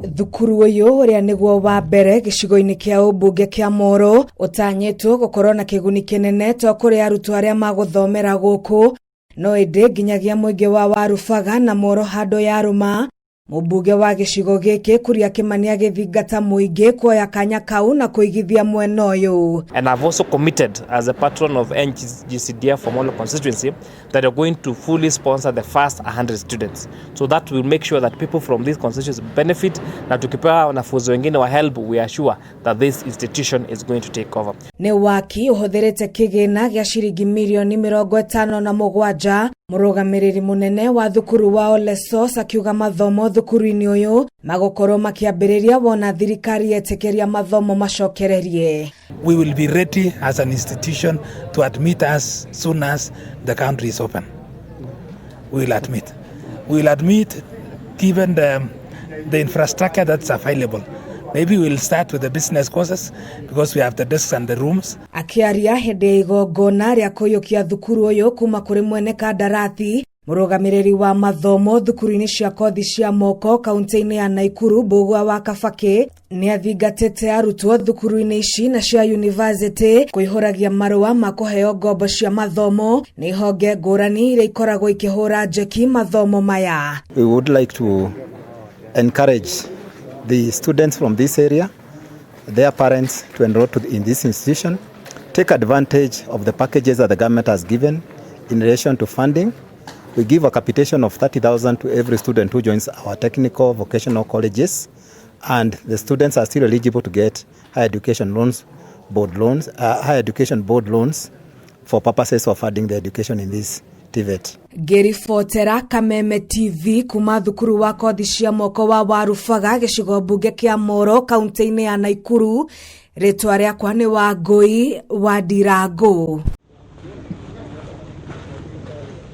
Thukuru uyu uria niguo wa mbere gicigo-ini kia umbunge kia Molo utanyitwo gukorwo na kiguni kinene to kuri arutwo aria maguthomera guku no indi nginyagia muingi wa warubaga na Molo hando ya ruma mbunge wa gicigo giki kuria kimania githingata muingi kuoya kanya kau na kuigithia mwena uyu. And I've also committed as a patron of NGCDF for Molo constituency that are going to fully sponsor the first 100 students. So that will make sure that people from these constituencies benefit, na tukipewa wanafunzi wengine wa help, we are sure that this institution is going to take over. Ni waaki uhuthirite kigina gia ciringi milioni 57 murugamiriri munene wa thukuru wa Oleso akiuga mathomo thukuru-ini uyu magukorwo makiambiriria wona thirikari yetekeria mathomo macokererie. We will be ready as an institution to admit as soon as the country is open. We will admit given the infrastructure that's available. Maybe we'll start with the business courses because we have the desks and the rooms. Akiaria hindi igongona ria kuyukia thukuru uyu kuma kuri mwene kandarathi murugamiriri wa mathomo thukuru-ini cia kothi cia moko kaunti-ini ya Nakuru Mbugua wa Kabaki ni athingatite arutwo thukuru-ini ici na cia university kuihuragia marua ma kuheo ngombo cia mathomo ni honge ngurani iria ikoragwo ikihura njeki mathomo maya. We would like to encourage the students from this area, their parents, to enroll in this institution, take advantage of the packages that the government has given in relation to funding. We give a capitation of 30,000 to every student who joins our technical vocational colleges, and the students are still eligible to get higher education board loans for purposes of funding the education in this TVET. Gerifotera Kameme TV kuma thukuru wa kothi cia moko wa warubaga gicigo mbunge kia Molo kaunti-ini ya Nakuru. Ritwa riakwa ni Wangui wa Ndirangu.